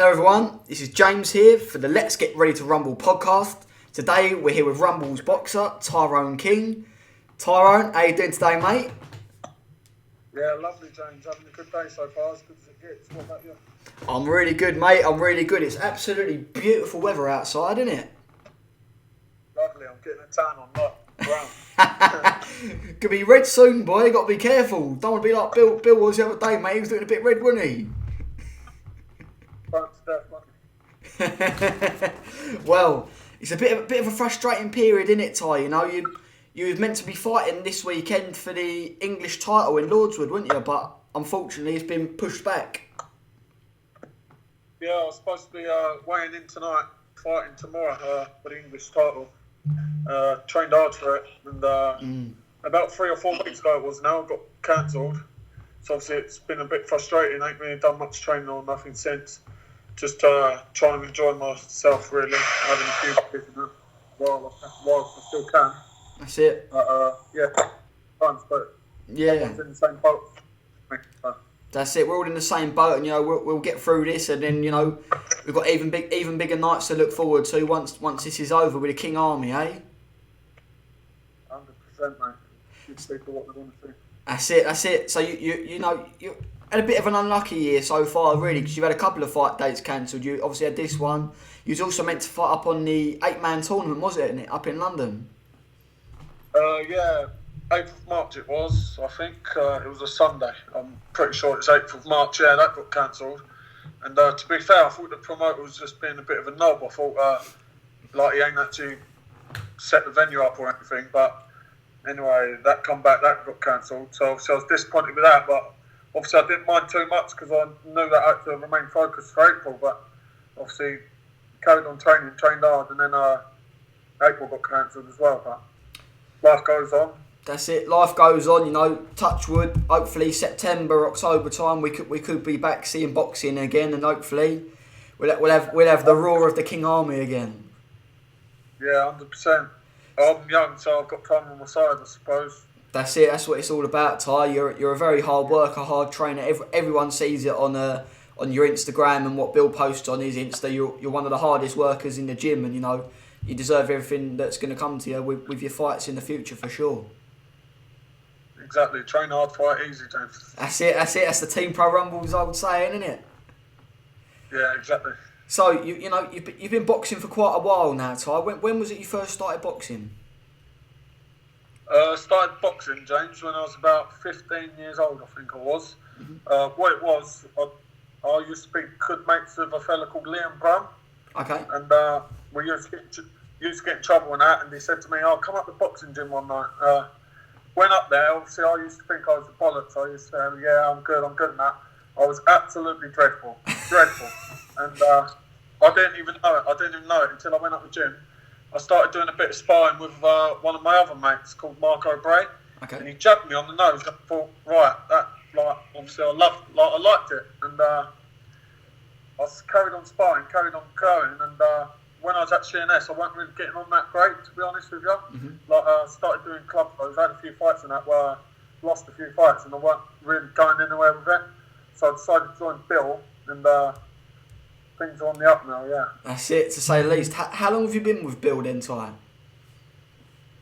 Hello everyone, this is James here for the Let's Get Ready to Rumble podcast. Today we're here with Rumble's boxer, Tyrone King. Tyrone, how you doing today, mate? Yeah, lovely, James. Having a good day so far, as good as it gets. What about you? I'm really good, mate. I'm really good. It's absolutely beautiful weather outside, isn't it? Lovely. I'm getting a tan on, not brown. Could be red soon, boy. Got to be careful. Don't want to be like Bill was the other day, mate. He was doing a bit red, wasn't he? Burnt to death, mate. Well, it's a bit of a frustrating period, isn't it, Ty? You know, you was meant to be fighting this weekend for the English title in Lordswood, weren't you? But unfortunately, it's been pushed back. Yeah, I was supposed to be weighing in tonight, fighting tomorrow for the English title. Trained hard for it, and about 3 or 4 weeks ago it was now, got cancelled. So obviously it's been a bit frustrating. I ain't really done much training or nothing since. Just trying to enjoy myself, really, having a few beers in while I still can. That's it. Yeah, fun, but yeah, everyone's in the same boat. That's it. We're all in the same boat, and you know we'll get through this, and then you know we've got even bigger nights to look forward to once this is over with the King Army, eh? 100%, mate. Give people what they want to see. That's it. So you know you had a bit of an unlucky year so far, really, because you've had a couple of fight dates cancelled. You obviously had this one. You was also meant to fight up on the 8-man tournament, was it? Up in London. Yeah, 8th of March it was, I think. It was a Sunday. I'm pretty sure it's 8th of March. Yeah, that got cancelled. And to be fair, I thought the promoter was just being a bit of a knob. I thought, like, he ain't actually set the venue up or anything. But anyway, that got cancelled. So obviously I was disappointed with that. But obviously I didn't mind too much because I knew that I had to remain focused for April. But obviously carried on trained hard. And then April got cancelled as well. But life goes on. That's it. Life goes on. You know, touch wood. Hopefully, September, October time, we could be back seeing boxing again, and hopefully, we'll have the roar of the King Army again. Yeah, 100%. I'm young, so I've got time on my side, I suppose. That's it. That's what it's all about, Ty. You're a very hard worker, hard trainer. Everyone sees it on your Instagram and what Bill posts on his Insta. You're one of the hardest workers in the gym, and you know you deserve everything that's going to come to you with your fights in the future for sure. Exactly. Train hard, fight easy, James. That's it. That's the Team Pro Rumble's old saying, isn't it? Yeah, exactly. So you've been boxing for quite a while now, Ty. When was it you first started boxing? Started boxing, James, when I was about 15 years old, I think I was. Mm-hmm. What it was, I used to be good mates with a fella called Liam Brum. Okay. And we used to get in trouble and that, and he said to me, "I'll come up to the boxing gym one night." Went up there, obviously I used to think I was a bollocks. I used to say, "Yeah, I'm good and that." I was absolutely dreadful. And I didn't even know it until I went up the gym. I started doing a bit of sparring with one of my other mates called Marco Bray. Okay. And he jabbed me on the nose. I thought, right, that, like, obviously I liked it. And I carried on sparring, carried on going, and when I was at CNS, I wasn't really getting on that great, to be honest with you. Mm-hmm. Like, I started doing club shows. I had a few fights in that where I lost a few fights, and I wasn't really going anywhere with it. So I decided to join Bill, and things are on the up now, yeah. That's it, to say the least. How long have you been with Bill then, Ty?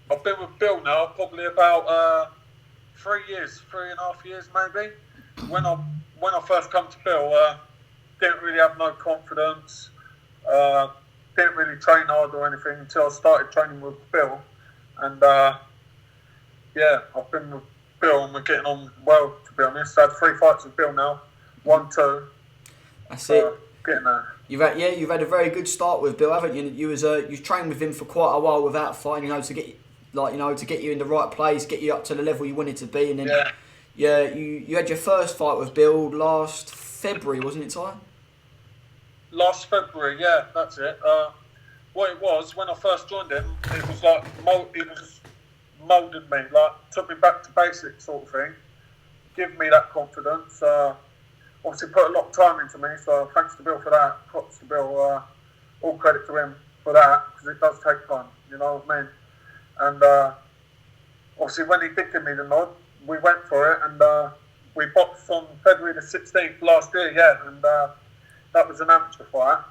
I've been with Bill now probably about 3.5 years maybe. When I first come to Bill, didn't really have no confidence. Didn't really train hard or anything until I started training with Bill. And yeah, I've been with Bill and we're getting on well, to be honest. I had 3 fights with Bill now. 1, 2. That's it. Getting there. You've had a very good start with Bill, haven't you? You've trained with him for quite a while without fighting, to get you in the right place, get you up to the level you wanted to be, and then you had your first fight with Bill last February, wasn't it, Ty? Last February, yeah, that's it. What it was, when I first joined him, it was like he was moulded me, like took me back to basics sort of thing, give me that confidence. Obviously put a lot of time into me, so thanks to Bill for that. Props to Bill, all credit to him for that, because it does take time, you know what I mean? And obviously when he did give me the nod, we went for it, and we boxed on February the 16th last year, yeah, and that was an amateur fight.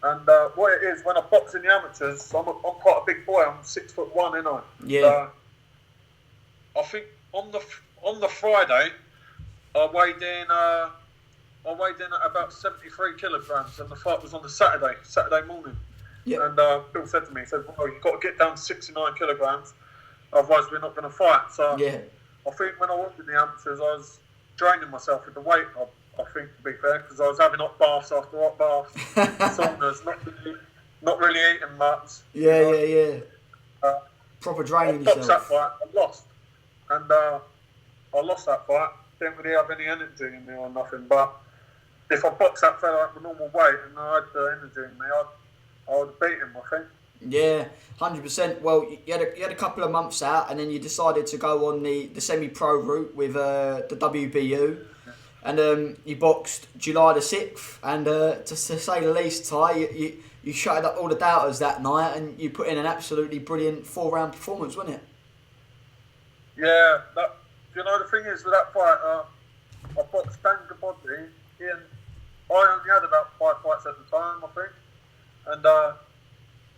And what it is, when I box in the amateurs, I'm quite a big boy. I'm 6'1", ain't I? Yeah. I think on the Friday, I weighed in at about 73 kilograms, and the fight was on the Saturday morning. Yeah. And Bill said to me, he said, "Well, you've got to get down to 69 kilograms, otherwise we're not going to fight." So Yeah. I think when I was in the amateurs, I was draining myself with the weight. I think, to be fair, because I was having hot baths after hot baths, saunas, not really eating much. Yeah, yeah. Proper draining I boxed yourself. that fight, I lost, and I lost that fight. Didn't really have any energy in me or nothing. But if I boxed that fella at the normal weight and I had the energy in me, I would have beat him, I think. Yeah, 100%. Well, you had a couple of months out, and then you decided to go on the semi-pro route with the WBU, and you boxed July the 6th, and to say the least, Ty, you shutted up all the doubters that night, and you put in an absolutely brilliant 4-round performance, wasn't it? Yeah, you know, the thing is with that fight, I boxed Dan Gabodzi, and I only had about 5 fights at the time, I think, and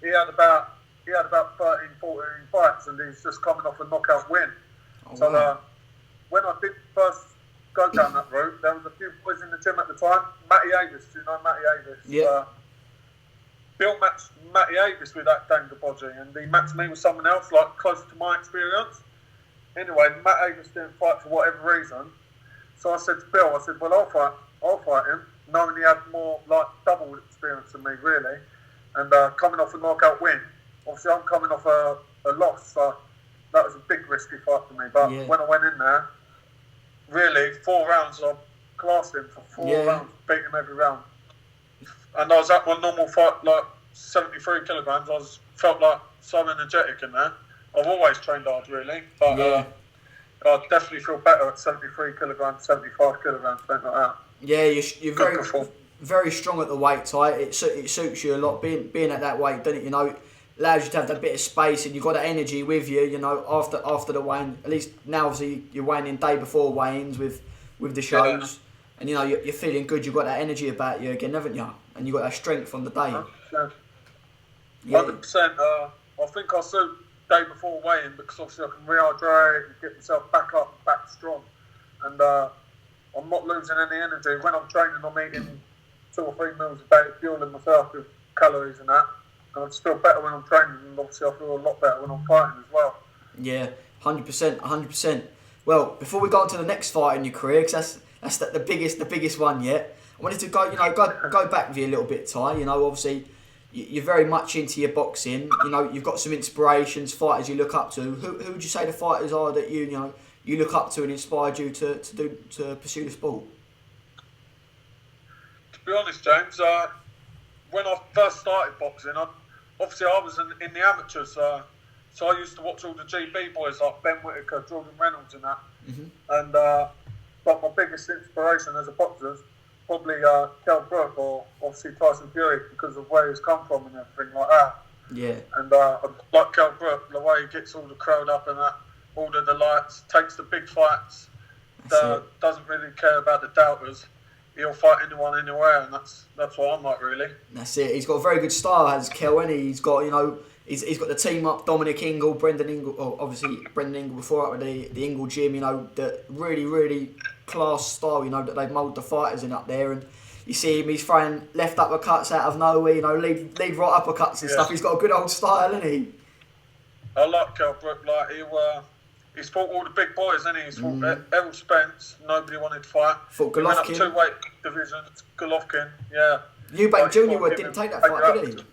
he had about 13, 14 fights, and he's just coming off a knockout win. Oh, So wow. when I did first go down that route, there was a few boys in the gym at the time. Matty Avis, do you know Matty Avis? Yeah. Bill matched Matty Avis with that Dan Gabodzi, and he matched me with someone else, like closer to my experience. Anyway, Matt Avis didn't fight for whatever reason, so I said to Bill, I said, "Well, I'll fight him," knowing he had more, like, double experience than me, really, and coming off a knockout win. Obviously, I'm coming off a loss, so that was a big risky fight for me. But Yeah. when I went in there, really, 4 rounds, I classed him for 4 rounds, beat him every round. And I was at my normal fight, like 73 kilograms. Felt like so energetic in there. I've always trained hard, really, but I definitely feel better at 73 kilograms, 75 kilograms, something like that. Yeah, you're Good very performance. very strong at the weight, Ty. It suits you a lot being at that weight, doesn't it? You know, allows you to have that bit of space, and you've got that energy with you. You know, after the weigh-in, at least now obviously you're weighing in day before weigh-ins with the shows, and you know you're feeling good. You've got that energy about you again, haven't you? And you've got that strength on the day. 100%. I think I suit day before weigh-in because obviously I can rehydrate and get myself back up, back strong, and I'm not losing any energy. When I'm training, I'm eating 2 or 3 meals a day, fueling myself with calories and that. And I'm still better when I'm training, and obviously I feel a lot better when I'm fighting as well. Yeah, 100%. Well, before we go on to the next fight in your career, because that's the biggest one yet. I wanted to go back with you a little bit, Ty. You know, obviously you're very much into your boxing. You know, you've got some inspirations, fighters you look up to. Who would you say the fighters are that you look up to and inspired you to pursue the sport? To be honest, James, when I first started boxing, I was in the amateurs, so I used to watch all the GB boys like Ben Whittaker, Jordan Reynolds and that. Mm-hmm. And but my biggest inspiration as a boxer is probably Kell Brook or obviously Tyson Fury because of where he's come from and everything like that. Yeah. And I like Kell Brook, the way he gets all the crowd up and that, order the lights, takes the big fights, doesn't really care about the doubters. He'll fight anyone, anywhere, and that's what I'm like, really. That's it. He's got a very good style, has Kell, and he's got, you know, he's got the team up, Dominic Ingle, Brendan Ingle, obviously Brendan Ingle before up with the Ingle gym, you know, the really class style, you know, that they've moulded the fighters in up there, and you see him, he's throwing left uppercuts out of nowhere, you know, lead right uppercuts and stuff. He's got a good old style, isn't he? I like Kell Brook, like he's fought all the big boys, hasn't he? He's fought Errol Spence, nobody wanted to fight. Fought He went up Golovkin. 2 weight divisions, Golovkin, yeah. Eubank Jr. didn't take that fight, did he?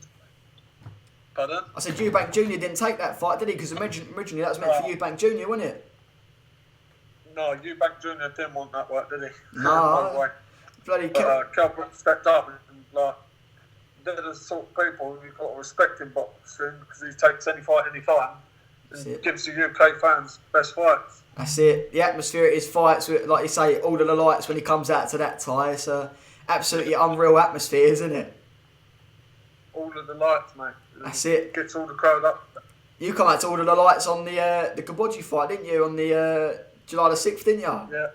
Pardon? I said Eubank Jr. didn't take that fight, did he? Because originally that was meant for Eubank Jr., wasn't it? No, Eubank Jr. didn't want that work, did he? No. way. Bloody But Kell Brook stepped up and like, they're the sort of people you've got to respect in boxing because he takes any fight anytime and gives the UK fans best fights. That's it. The atmosphere at his fights, like you say, all of the lights when he comes out to that tie, it's absolutely unreal atmosphere, isn't it? All of the lights, mate. That's it. Gets all the crowd up. You come out to all of the lights on the Gabodzi fight, didn't you? On the July the 6th, didn't you? Yeah.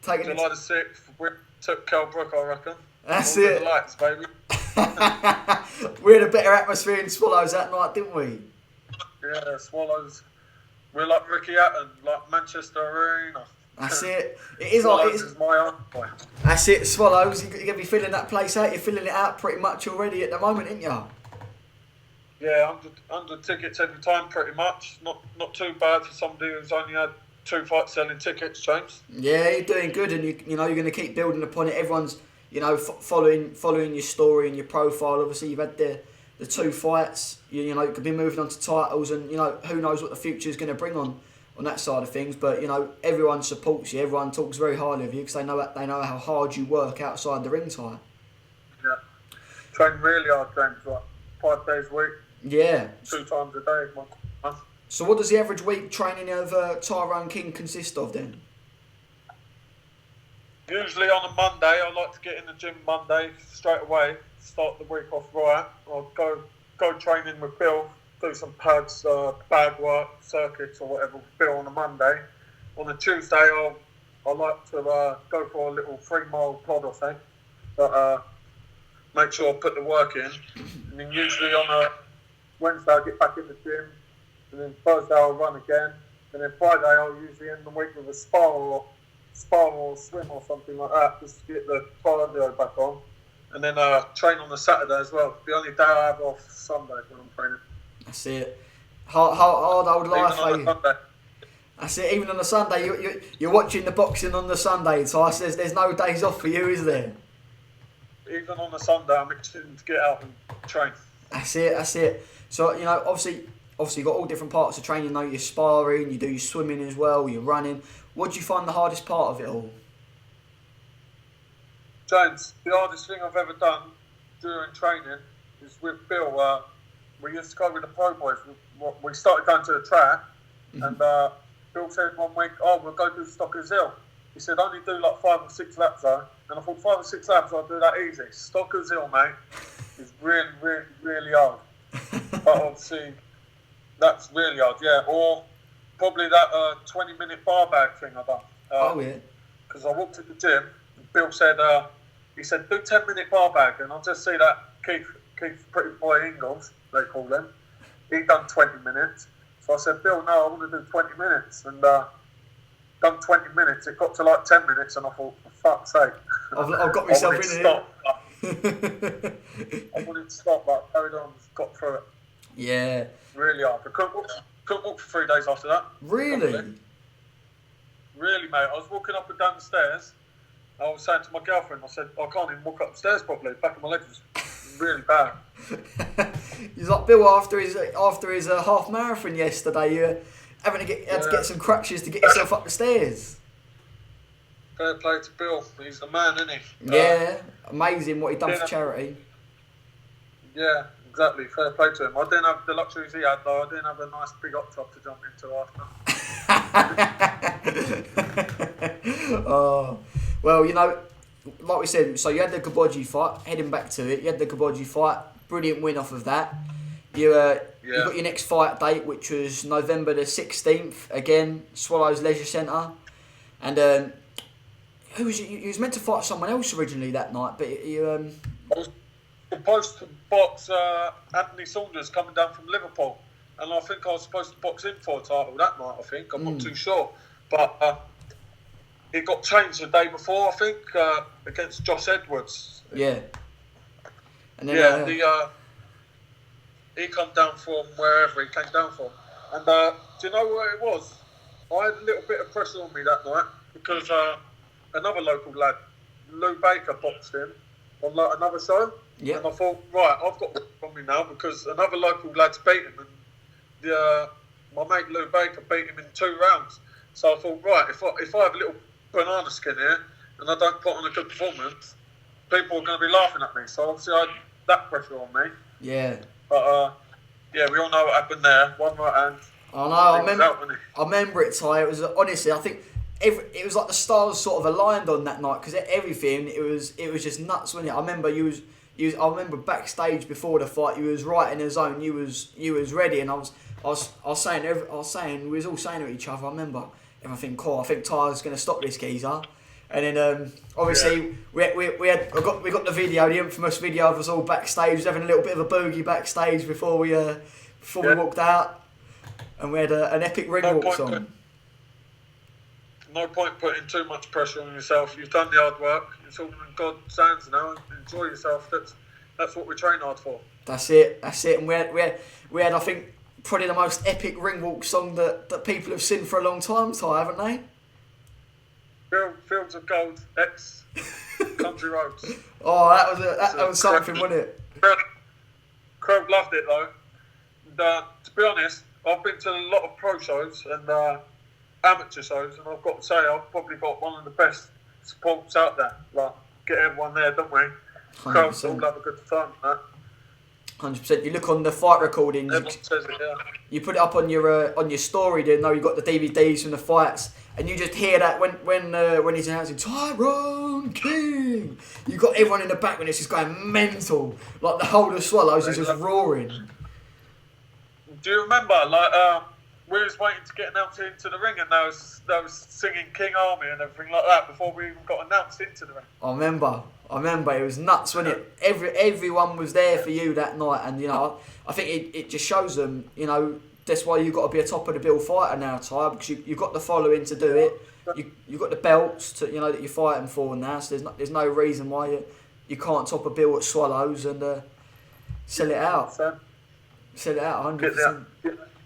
July the 6th, we took Kell Brook, I reckon. That's All it. the lights, baby. We had a better atmosphere in Swallows that night, didn't we? Yeah, Swallows. We're like Ricky Hatton, like Manchester Arena. That's it. It is. Swallows is my boy. That's it. Swallows. You're gonna be filling that place out. You're filling it out pretty much already at the moment, ain't you? Yeah, 100 tickets every time, pretty much. Not too bad for somebody who's only had 2 fights selling tickets, James. Yeah, you're doing good, and you know you're going to keep building upon it. Everyone's following your story and your profile. Obviously, you've had the 2 fights. You know you could be moving on to titles, and you know who knows what the future is going to bring on that side of things. But you know everyone supports you. Everyone talks very highly of you because they know how hard you work outside the ring, Ty. Yeah, train really hard, James. Like 5 days a week. Yeah. 2 times a day. So what does the average week training of Tyrone King consist of then? Usually on a Monday, I like to get in the gym Monday straight away. Start the week off right. I'll go training with Bill, do some pads, bag work, circuits or whatever with Bill on a Monday. On a Tuesday, I like to go for a little 3-mile pod or something. But make sure I put the work in. And then usually on a Wednesday, I get back in the gym. And then Thursday, I'll run again. And then Friday, I'll usually end the week with a spar or swim or something like that, just to get the cardio back on. And then train on the Saturday as well. The only day I have off is Sunday when I'm training. That's it. Hard old life, Even on a Sunday. That's it. Even on a Sunday, you're watching the boxing on the Sunday. So there's no days off for you, is there? Even on a Sunday, I'm itching to get out and train. That's it. So you know, obviously you've got all different parts of training. You know, you're sparring, you do your swimming as well, you're running. What do you find the hardest part of it all? James, the hardest thing I've ever done during training is with Bill. We used to go with the pro boys. We started going to the track, and Bill said one week, we'll go do Stockers Hill. He said, only do like 5 or 6 laps though. And I thought 5 or 6 laps, I'll do that easy. Stockers Hill, mate, is really, really, really hard. But obviously, that's really hard, yeah. Or probably that 20-minute bar bag thing I've done. Yeah. Because I walked to the gym, and Bill said, he said, do 10-minute bar bag. And I just see that Keith Pretty Boy Ingalls, they call him. He done 20 minutes. So I said, Bill, no, I want to do 20 minutes. And done 20 minutes. It got to like 10 minutes, and I thought, for fuck's sake. I've got myself in here. I wanted to stop, but I carried on, got through it. Yeah. Really hard. I couldn't walk for 3 days after that. Really? Really, mate. I was walking up and down the stairs. I was saying to my girlfriend, I said, I can't even walk up the stairs properly. Back of my legs was really bad. He's like Bill after his half marathon yesterday. You having to get some crutches to get yourself up the stairs. Fair play to Bill. He's the man, isn't he? Yeah, amazing what he done for charity. Yeah, exactly. Fair play to him. I didn't have the luxuries he had, though. I didn't have a nice big hot tub to jump into after. Oh, well, you know, like we said, so you had the Kaboji fight. Heading back to it, you had the Kaboji fight. Brilliant win off of that. You got your next fight date, which was November the 16th. Again, Swallows Leisure Centre, and who was you was meant to fight someone else originally that night, but you I was supposed to box Anthony Saunders coming down from Liverpool, and I think I was supposed to box him for a title that night. I think I'm not too sure, but it got changed the day before. I think against Josh Edwards. Yeah. And then, he come down from wherever he came down from, and do you know where it was? I had a little bit of pressure on me that night because another local lad, Lou Baker, boxed him on like another show. Yeah. And I thought, right, I've got one on me now because another local lad's beat him, and my mate Lou Baker beat him in 2 rounds. So I thought, right, if I have a little banana skin here and I don't put on a good performance, people are going to be laughing at me. So obviously I had that pressure on me. Yeah. But we all know what happened there. One right hand. I know. I remember it, Ty. It was honestly, I think. It was like the stars sort of aligned on that night because everything it was just nuts, wasn't it? I remember I remember backstage before the fight, you was right in the zone, you was ready, and I was saying we was all saying to each other. I remember everything cool. I think Ty's going to stop this geezer, And then obviously we got the video, the infamous video of us all backstage, having a little bit of a boogie backstage before we walked out, and we had an epic ring walk song. No point putting too much pressure on yourself. You've done the hard work. It's all in God's hands now. Enjoy yourself. That's what we train hard for. That's it. And we had I think probably the most epic ring walk song that people have seen for a long time, Ty, haven't they? Fields of Gold, X Country Roads. Oh, that was something, wasn't it? Crowd loved it though. And, to be honest, I've been to a lot of pro shows and amateur shows, and I've got to say I've probably got one of the best supports out there. Like, get everyone there, don't we? 100%. Crowds all have a good time. 100%. You look on the fight recordings. Everyone says it, yeah. You put it up on your story, didn't know you got the DVDs from the fights, and you just hear that when he's announcing Tyrone King, you got everyone in the back when it's just going mental, like the whole of Swallows is just roaring. Do you remember, we was waiting to get announced into the ring, and they was singing King Army and everything like that before we even got announced into the ring. I remember it was nuts, wasn't it? Everyone was there for you that night, and I think it just shows them, that's why you've got to be a top of the bill fighter now, Ty, because you've got the following to do it. You've got the belts to that you're fighting for now, so there's no reason why you can't top a bill at Swallows and sell it out. Sell it out 100%.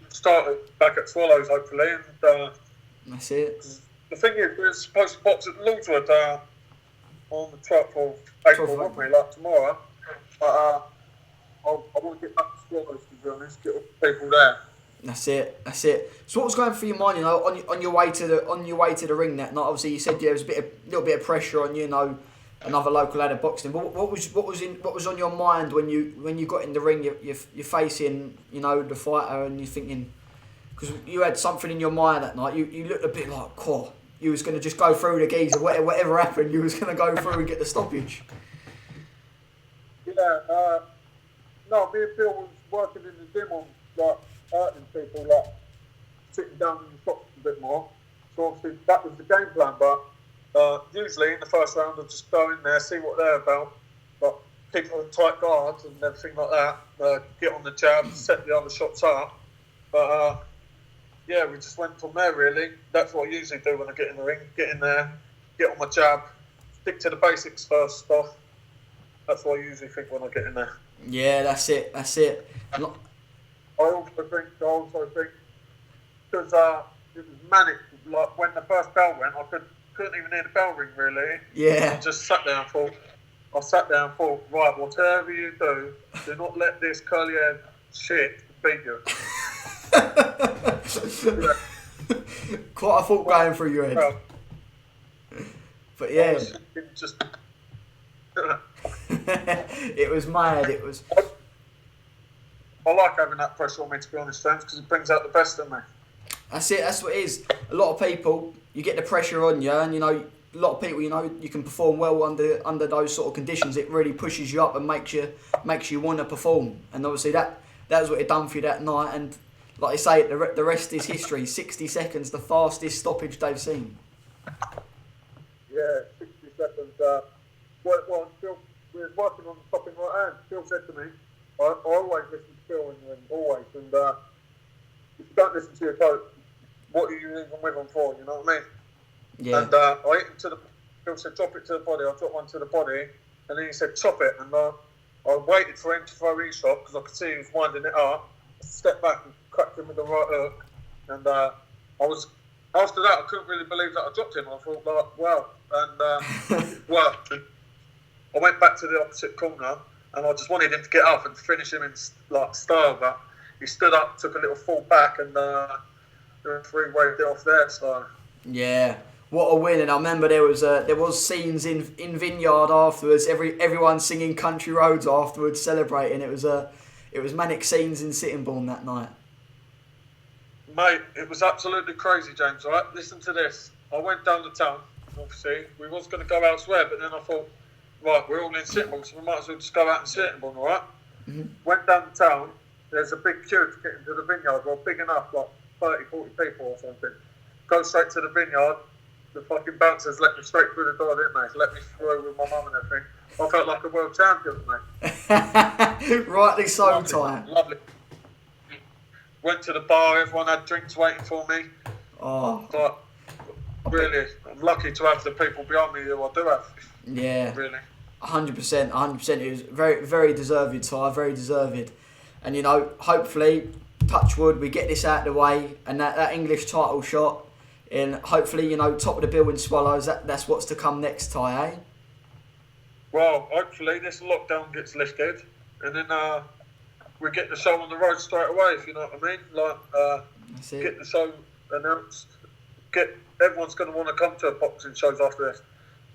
Started back at Swallows, hopefully, and that's it. The thing is, we're supposed to box at Lordswood on the 12th of April, won't we? Like tomorrow. But I want to get back to Swallows, to be honest. Get all the people there. That's it. So what was going through your mind, on your way to the ring that night? Obviously, you said there was a little bit of pressure on another local lad of boxing. But what was on your mind when you got in the ring? You're facing the fighter, and you're thinking, because you had something in your mind that night. You looked a bit like, cool. You was going to just go through the geezer, whatever happened. You was going to go through and get the stoppage. Yeah. No, me and Phil was working in the gym on hurting people, sitting down in the shops a bit more. So obviously that was the game plan, but usually in the first round I'll just go in there, see what they're about, but people in tight guards and everything like that, get on the jab, set the other shots up. But yeah, we just went from there really. That's what I usually do when I get in the ring, get in there, get on my jab, stick to the basics first off. That's what I usually think when I get in there. Yeah, that's it. I also think, because it was manic, like when the first bell went, I couldn't even hear the bell ring really. Yeah. I just sat there and thought, right, whatever you do not let this curly haired shit beat you. Quite a thought going through your head. But yeah. It was mad, it was... I like having that pressure on me, to be honest, James, because it brings out the best in me. That's it, that's what it is. A lot of people, you get the pressure on you, and a lot of people, you can perform well under those sort of conditions. It really pushes you up and makes you want to perform. And obviously that was what it done for you that night. And like I say, the rest is history. 60 seconds, the fastest stoppage they've seen. Yeah, 60 seconds. Well, Phil, we were working on the stopping right hand. Phil said to me, I always listen to Phil in the ring, always. And if you don't listen to your coach, what are you even with him for? You know what I mean? Yeah. And I hit him to the... Phil said, drop it to the body. I dropped one to the body. And then he said, chop it. And I waited for him to throw his shot because I could see he was winding it up. I stepped back and cracked him with the right hook. And after that, I couldn't really believe that I dropped him. I thought, wow. And it worked. And I went back to the opposite corner. And I just wanted him to get up and finish him in style, but he stood up, took a little fall back, and the referee waved it off there. So yeah, what a win! And I remember there was scenes in Vineyard afterwards. Everyone singing Country Roads afterwards, celebrating. It was manic scenes in Sittingbourne that night. Mate, it was absolutely crazy, James. Right, listen to this. I went down the town. Obviously, we was going to go elsewhere, but then I thought, right, we're all in Sittingbourne, so we might as well just go out in Sittingbourne, all right? Mm-hmm. Went down the town. There's a big queue to get into the vineyard. Well, big enough, like 30, 40 people or something. Go straight to the vineyard. the fucking bouncers let me straight through the door, didn't they? Let me through with my mum and everything. I felt like a world champion, mate. Rightly so, Lovely, Ty. lovely. Went to the bar, everyone had drinks waiting for me. Oh. But really, I'm lucky to have the people behind me who I do have. Yeah. Really. 100%, 100%. It was very, very deserved, Ty, very deserved. And, you know, hopefully, touch wood, we get this out of the way and that English title shot. And hopefully, you know, top of the bill in Swallows, that's what's to come next, Ty, eh? Well, hopefully this lockdown gets lifted and then we get the show on the road straight away, if you know what I mean. Like, get the show announced. Everyone's going to want to come to boxing shows after this.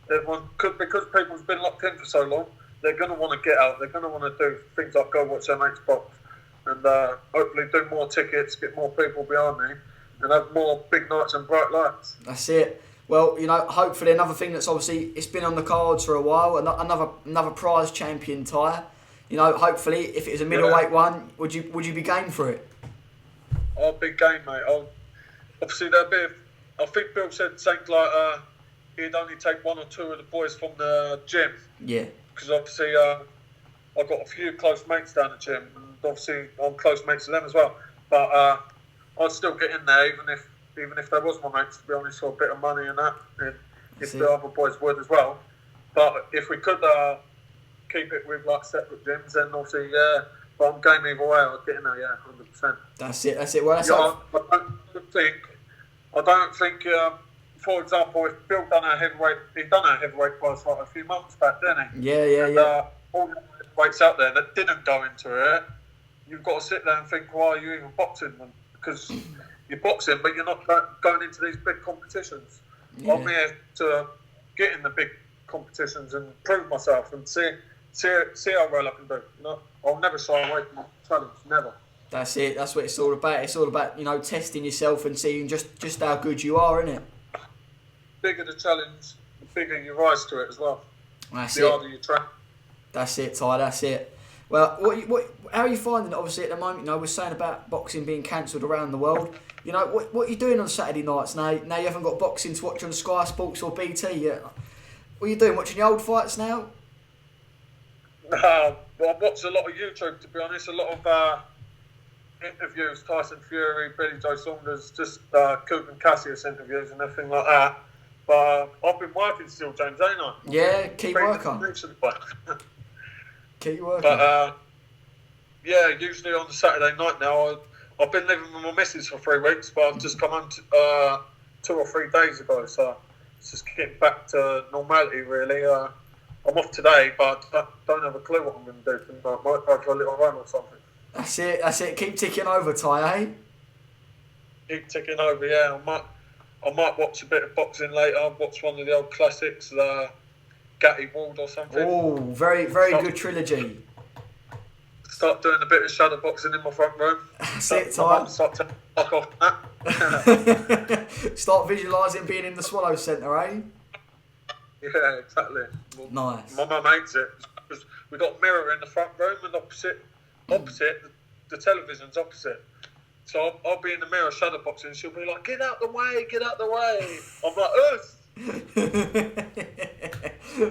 Because people's been locked in for so long, they're going to want to get out. They're going to want to do things like go watch their mates box and hopefully do more tickets, get more people behind me and have more big nights and bright lights. That's it. Well, you know, hopefully another thing that's obviously, it's been on the cards for a while, another prize champion, Ty. You know, hopefully, if it was a middleweight one, would you be game for it? I'll be game, mate. Obviously, there'll be. I think Bill said something like he'd only take one or two of the boys from the gym. Yeah. Because obviously, I've got a few close mates down the gym, and obviously I'm close mates to them as well. But I'd still get in there, even if there was my mates, to be honest, for a bit of money and that, and if the other boys would as well. But if we could keep it with like separate gyms, then obviously, yeah. But I'm game either way. I'll get in there, yeah, 100%. That's it. Well, that's I don't think. For example, if Bill done our heavyweight prize fight a few months back, didn't he? Yeah. All the heavyweights out there that didn't go into it, you've got to sit there and think, why are you even boxing? Because you're boxing, but you're not going into these big competitions. Yeah. I'm here to get in the big competitions and prove myself and see how well I can do. You know, I'll never shy away from my challenge, never. That's it. That's what it's all about. It's all about, you know, testing yourself and seeing just how good you are, isn't it? Bigger the challenge, the bigger you rise to it as well. That's the harder you try. That's it, Ty. That's it. Well, how are you finding it? Obviously, at the moment, you know, we're saying about boxing being cancelled around the world. You know, what are you doing on Saturday nights now? Now you haven't got boxing to watch on Sky Sports or BT yet. What are you doing? Watching the old fights now? Well, I watch a lot of YouTube, to be honest. A lot of interviews, Tyson Fury, Billy Joe Saunders, just Kugan Cassius interviews and everything like that. But I've been working still, James, ain't I? Yeah, keep working. Keep working. But yeah, usually on the Saturday night now, I've been living with my missus for 3 weeks, but I've just come home 2 or 3 days ago, so it's just getting back to normality, really. I'm off today, but I don't have a clue what I'm going to do tonight. I might go for a little run or something. That's it. Keep ticking over, Ty, eh? Keep ticking over, yeah. I might watch a bit of boxing later. Watch one of the old classics, Gatty Ward or something. Oh, very good trilogy. Start doing a bit of shadow boxing in my front room. That's it, Ty. Start to fuck off that. Start visualising being in the Swallow Centre, eh? Yeah, exactly. Well, nice. My mum hates it. We've got a mirror in the front room and opposite, the television's opposite. So I'll be in the mirror shadow boxing and she'll be like, get out the way. I'm like, ugh.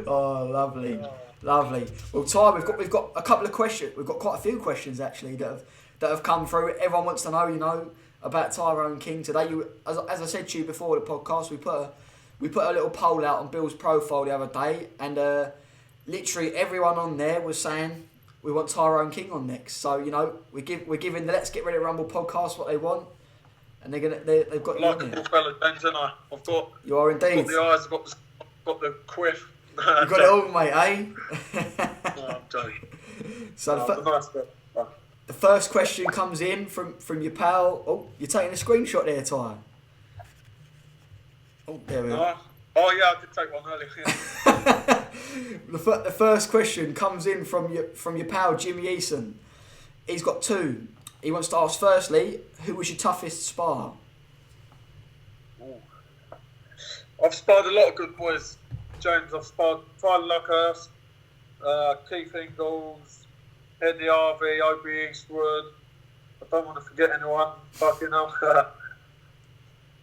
Oh, lovely. Lovely. Well, Ty, we've got a couple of questions. We've got quite a few questions actually that have come through. Everyone wants to know, you know, about Tyrone King today. As I said to you before the podcast, we put a little poll out on Bill's profile the other day, and literally everyone on there was saying we want Tyrone King on next. So, you know, we're giving the Let's Get Ready to Rumble podcast what they want, and they've got you on there. Like a fella, James, and I've got. You are indeed. I've got the eyes. I've got the quiff. You got it all, mate, eh? No, I'm joking. So nice the first question comes in from your pal. Oh, you're taking a screenshot there, Ty. Oh, there we are. Oh yeah, I did take one earlier. The first question comes in from your pal Jimmy Eason. He's got 2. He wants to ask firstly, who was your toughest spar? Ooh. I've sparred a lot of good boys, James. I've sparred Tyler Luckhurst, Keith Ingalls, Eddie Harvey, Obie Eastwood. I don't want to forget anyone. Fucking hell.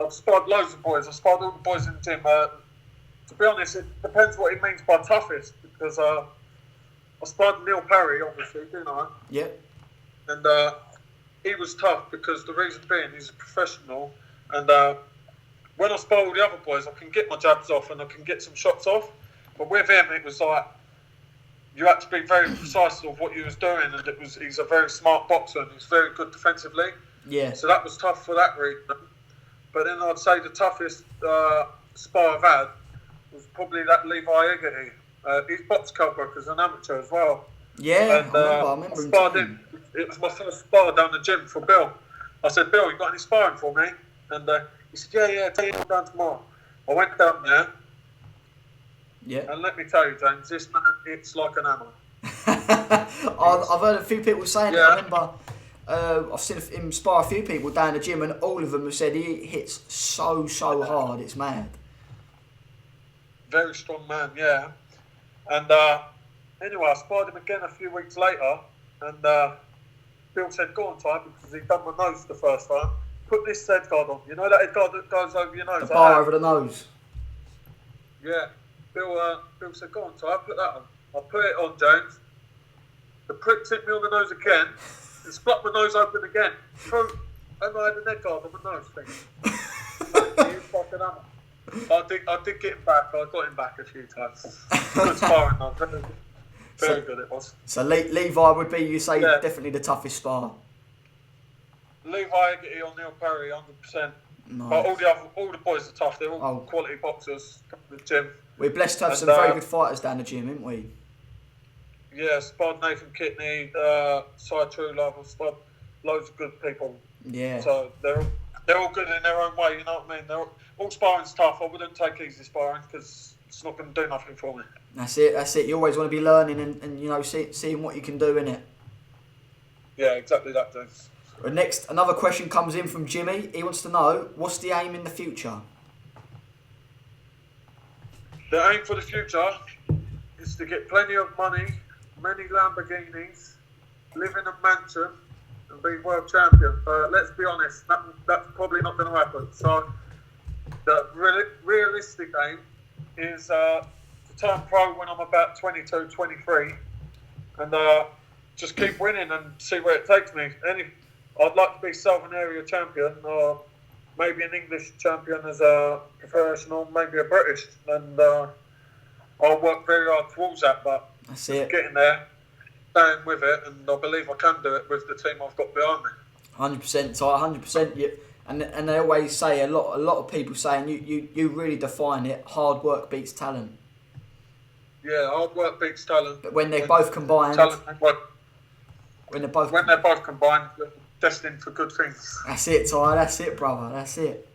I've sparred loads of boys. I've sparred all the boys in the gym. To be honest, it depends what he means by toughest, because I sparred Neil Parry, obviously, didn't I? Yep. And he was tough because the reason being he's a professional, and when I spar all the other boys, I can get my jabs off and I can get some shots off. But with him, it was like you had to be very precise of what you was doing, and he's a very smart boxer and he's very good defensively. Yeah. So that was tough for that reason. But then I'd say the toughest spar I've had was probably that Levi Egerty. He's boxed Coburg as an amateur as well. Yeah, and, I remember him. Sparred him. It was my first spar down the gym for Bill. I said, Bill, you got any sparring for me? And he said, yeah, take it down tomorrow. I went down there. Yeah. And let me tell you, James, this man hits like an hammer. I've heard a few people saying that. Yeah. I remember I've seen him spar a few people down the gym, and all of them have said he hits so hard, it's mad. Very strong man, yeah. And anyway, I sparred him again a few weeks later, and Bill said, go on, Ty, because he'd done my nose the first time. Put this head guard on. You know that head guard that goes over your nose? The bar over the nose. Yeah. Bill said, go on, Ty, put that on. I put it on, James. The prick hit me on the nose again, and split my nose open again. And I had a head guard on my nose thing. You fucking hammer. I did get him back. I got him back a few times. Good sparring, though. Very good it was. So Levi would be, you say, Yeah. definitely the toughest spar. Levi Egerty or Neil Parry, 100%. Nice. But all the boys are tough. They're all quality boxers. Come to the gym. We're blessed to have And, some very good fighters down the gym, aren't we? Yeah, sparred Nathan Kitney, Cy Truelove. I've sparred loads of good people. Yeah. So they're all good in their own way. You know what I mean? All sparring's tough. I wouldn't take easy sparring because it's not going to do nothing for me. That's it. You always want to be learning and you know, seeing what you can do in it. Yeah, exactly that, James. Next, another question comes in from Jimmy. He wants to know, what's the aim in the future? The aim for the future is to get plenty of money, many Lamborghinis, live in a mansion, and be world champion. Let's be honest, that's probably not going to happen. So the realistic aim is to turn pro when I'm about 22, 23, and just keep winning and see where it takes me. I'd like to be Southern Area champion, or maybe an English champion as a professional, maybe a British, and I'll work very hard towards that. But that's it. Getting there, staying with it, and I believe I can do it with the team I've got behind me. 100%, so 100%. And they always say a lot of people saying you really define it. Hard work beats talent. Yeah, hard work beats talent. But when they're both combined, talent and work. When they're both combined, they're destined for good things. That's it, Ty. That's it, brother. That's it.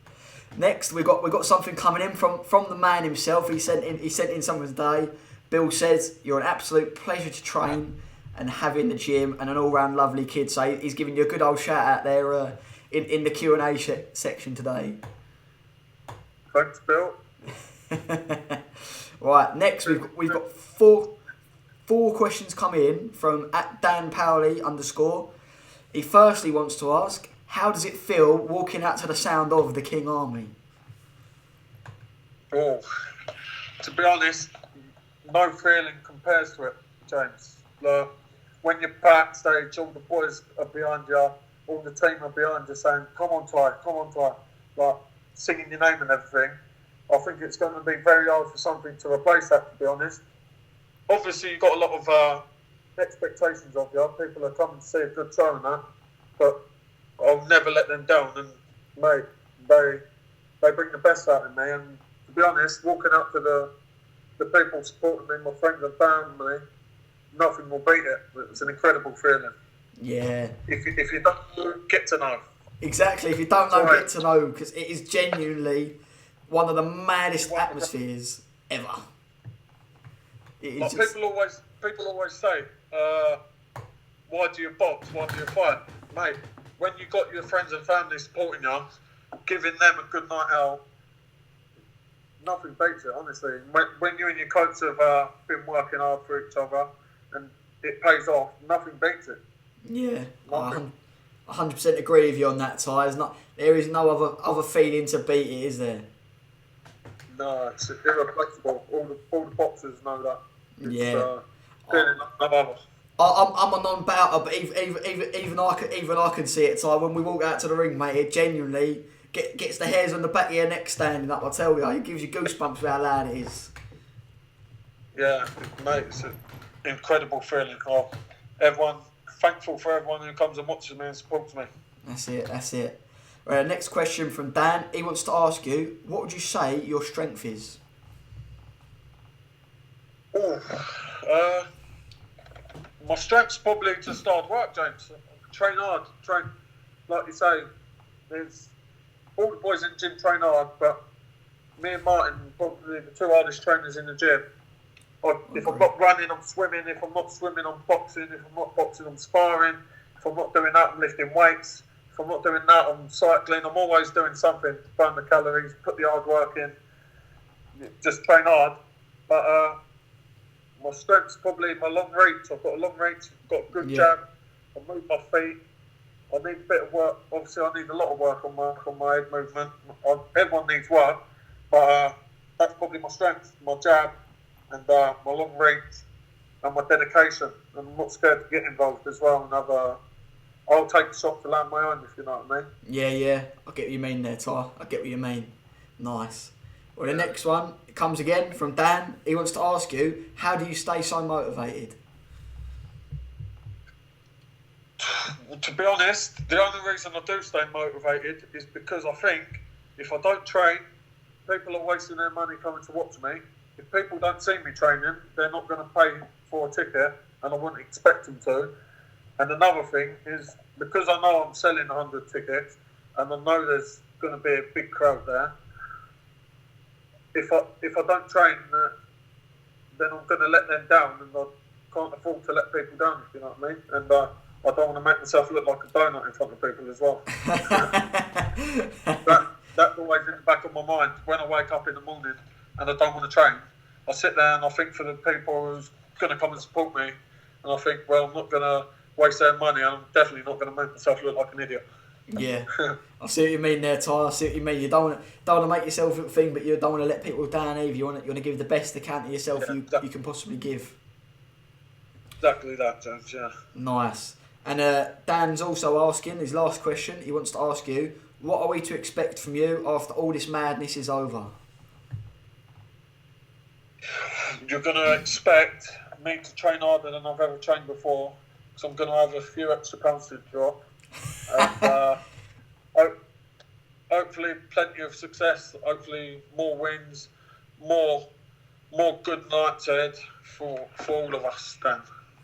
Next, we got something coming in from the man himself. He sent in something today. Bill says you're an absolute pleasure to train and have in the gym, and an all-round lovely kid. So he's giving you a good old shout out there in the Q&A section today. Thanks, Bill. Right, next we've got four questions come in from @DanPowley_. He firstly wants to ask, how does it feel walking out to the sound of the King Army? Oh, to be honest, no feeling compares to it, James. When you're backstage, all the boys are behind you, all the team are behind you saying, come on, Ty, like singing your name and everything. I think it's going to be very hard for something to replace that, to be honest. Obviously, you've got a lot of expectations of you. People are coming to see a good show and that, but I'll never let them down. And mate, they bring the best out of me. And to be honest, walking up to the people supporting me, my friends and family, nothing will beat it. It's an incredible feeling. Yeah. If you don't get to know. Exactly. If you don't know, get to know, because it is genuinely one of the maddest atmospheres ever. Like people always say, why do you box? Why do you fight? Mate, when you got your friends and family supporting you, giving them a good night out, nothing beats it, honestly. When you and your coach have been working hard for each other and it pays off, nothing beats it. Yeah, 100% agree with you on that, Ty. There is no other feeling to beat it, is there? No, it's irreplaceable. All the boxers know that. It's, Yeah. feeling like no other. I'm a non-bouter, but even I can see it, Ty. When we walk out to the ring, mate, it genuinely gets the hairs on the back of your neck standing up. I tell you, it gives you goosebumps with how loud it is. Yeah, mate, it's an incredible feeling. Thankful for everyone who comes and watches me and supports me. That's it. Right, next question from Dan. He wants to ask you, what would you say your strength is? My strength's probably just hard work, James. Train hard, like you say. There's all the boys in the gym train hard, but me and Martin probably the two hardest trainers in the gym. If I'm not running, I'm swimming. If I'm not swimming, I'm boxing. If I'm not boxing, I'm sparring. If I'm not doing that, I'm lifting weights. If I'm not doing that, I'm cycling. I'm always doing something to burn the calories, put the hard work in, just train hard. But my strength's probably my long reach. I've got a long reach, I've got a good jab. I move my feet. I need a bit of work. Obviously, I need a lot of work on my head movement. Everyone needs work, but that's probably my strength, my jab, and my long reach, and my dedication. And I'm not scared to get involved as well. And I'll take the shot to land my own, if you know what I mean. Yeah. I get what you mean there, Ty. I get what you mean. Nice. Well, the next one comes again from Dan. He wants to ask you, how do you stay so motivated? To be honest, the only reason I do stay motivated is because I think if I don't train, people are wasting their money coming to watch me. If people don't see me training, they're not going to pay for a ticket, and I wouldn't expect them to. And another thing is, because I know I'm selling 100 tickets, and I know there's going to be a big crowd there, if I don't train, then I'm going to let them down, and I can't afford to let people down, if you know what I mean. And I don't want to make myself look like a donut in front of people as well. That's always in the back of my mind. When I wake up in the morning and I don't want to train, I sit there and I think for the people who's going to come and support me, and I think, well, I'm not going to waste their money, and I'm definitely not going to make myself look like an idiot. Yeah, I see what you mean there, Ty. I see what you mean. You don't want to make yourself look thin, but you don't want to let people down either. You want to give the best account of yourself you can possibly give. Exactly that, James. Yeah. Nice. And Dan's also asking his last question. He wants to ask you, what are we to expect from you after all this madness is over? You're going to expect me to train harder than I've ever trained before, because I'm going to have a few extra pounds to drop. And hopefully plenty of success, hopefully more wins, more good nights ahead for all of us, Dan.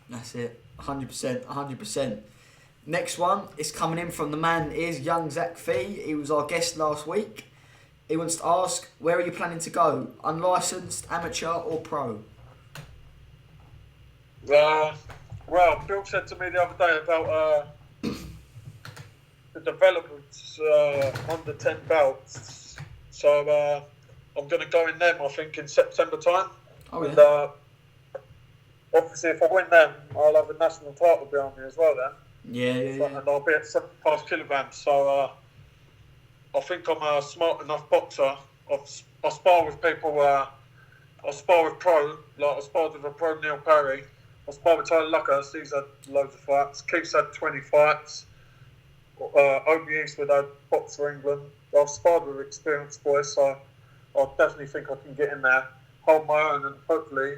That's it, 100%. Next one is coming in from the man is young Zach Fee. He was our guest last week. He wants to ask, where are you planning to go? Unlicensed, amateur or pro? Well, Bill said to me the other day about the developments under 10 belts. So I'm going to go in them, I think, in September time. Oh, yeah. And obviously, if I win them, I'll have a national title behind me as well then. Yeah. And I'll be at 75 kilograms. So I think I'm a smart enough boxer. I spar with people. I spar with pro. Like I sparred with a pro, Neil Parry. I spar with Tyler Lucas. He's had loads of fights. Keith's had 20 fights. Obi Eastwood had boxed for England. I've sparred with experienced boys, so I definitely think I can get in there, hold my own, and hopefully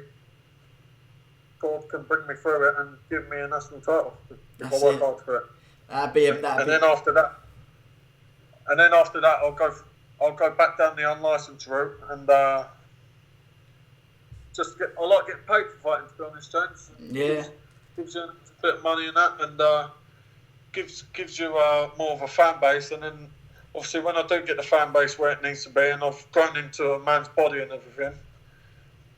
God can bring me through it and give me a national title if I work hard for it. And then after that, I'll go back down the unlicensed route and I like getting paid for fighting, to be honest, James. Yeah. Gives you a bit of money in that, and gives you more of a fan base. And then obviously when I do get the fan base where it needs to be, and I've grown into a man's body and everything,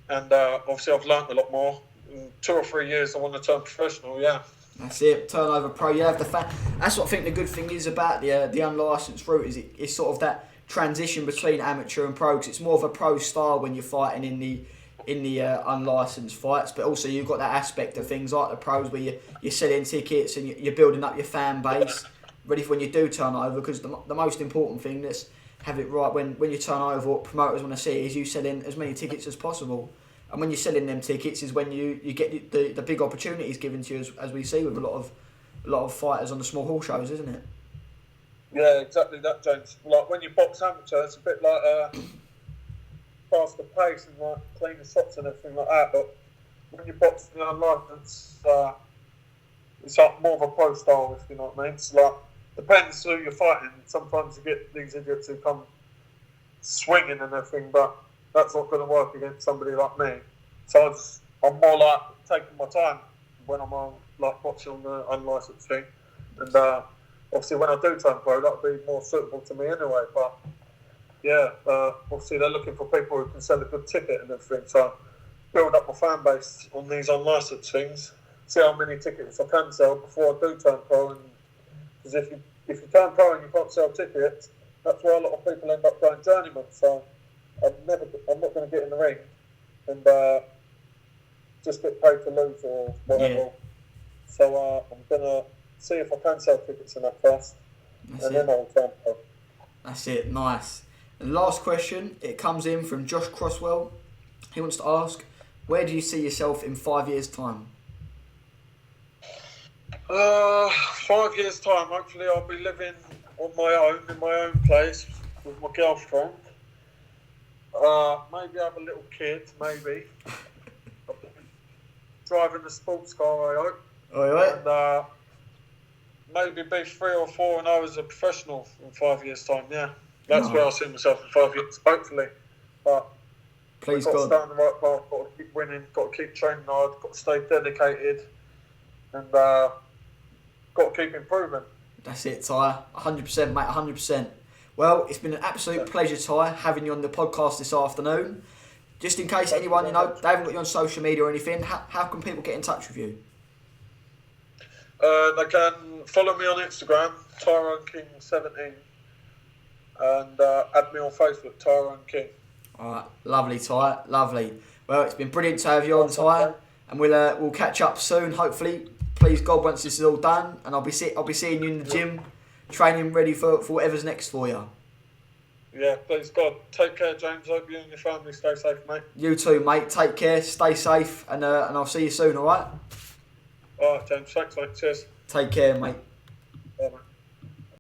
and obviously I've learnt a lot more. In 2 or 3 years I want to turn professional. Yeah. That's it. Turn over pro. You have the That's what I think the good thing is about the unlicensed route is it's sort of that transition between amateur and pro, because it's more of a pro style when you're fighting in the unlicensed fights, but also you've got that aspect of things like the pros where you're selling tickets and you're building up your fan base, ready for when you do turn over. Because the most important thing, let's have it right, when you turn over, what promoters want to see is you selling as many tickets as possible. And when you're selling them tickets is when you get the big opportunities given to you, as we see with a lot of fighters on the small hall shows, isn't it? Yeah, exactly that, James. Like when you box amateur, it's a bit like faster pace and like cleaner shots and everything like that. But when you box the unlicensed, it's like more of a pro style, if you know what I mean. It's like depends who you're fighting. Sometimes you get these idiots who come swinging and everything, but that's not going to work against somebody like me. So I'm more like taking my time when I'm on, like watching the unlicensed thing, and obviously when I do turn pro, that'll be more suitable to me anyway. But yeah, obviously they're looking for people who can sell a good ticket and everything. So build up my fan base on these unlicensed things, see how many tickets I can sell before I do turn pro. Because if you turn pro and you can't sell tickets, that's why a lot of people end up going journeyman. So I'm not going to get in the ring and just get paid to lose or whatever. Yeah. So I'm going to see if I can sell tickets in that first, then I'll turn pro. That's it, nice. And last question, it comes in from Josh Crosswell. He wants to ask, where do you see yourself in 5 years' time? 5 years' time, hopefully I'll be living on my own, in my own place, with my girlfriend. Maybe have a little kid, maybe. Driving a sports car, I hope. Alright. And maybe be 3 or 4 and I was a professional in 5 years' time, yeah. That's where I see myself in 5 years, hopefully. But please got God. to stay on the right path, got to keep winning, got to keep training hard, got to stay dedicated, and got to keep improving. That's it, Ty. 100%, mate, 100%. Well, it's been an absolute pleasure, Ty, having you on the podcast this afternoon. Just in case anyone, they haven't got you on social media or anything, how can people get in touch with you? They can follow me on Instagram, Tyrone King 17, and add me on Facebook, Tyrone King. Alright, lovely, Ty, lovely. Well, it's been brilliant to have you on, Ty, and we'll catch up soon, hopefully. Please God, once this is all done, and I'll be seeing you in the gym, training ready for whatever's next for you. Yeah, please God. Take care, James. Hope you and your family stay safe, mate. You too, mate. Take care, stay safe, and I'll see you soon, alright? Alright, James. Thanks, mate. Cheers. Take care, mate. Bye, mate.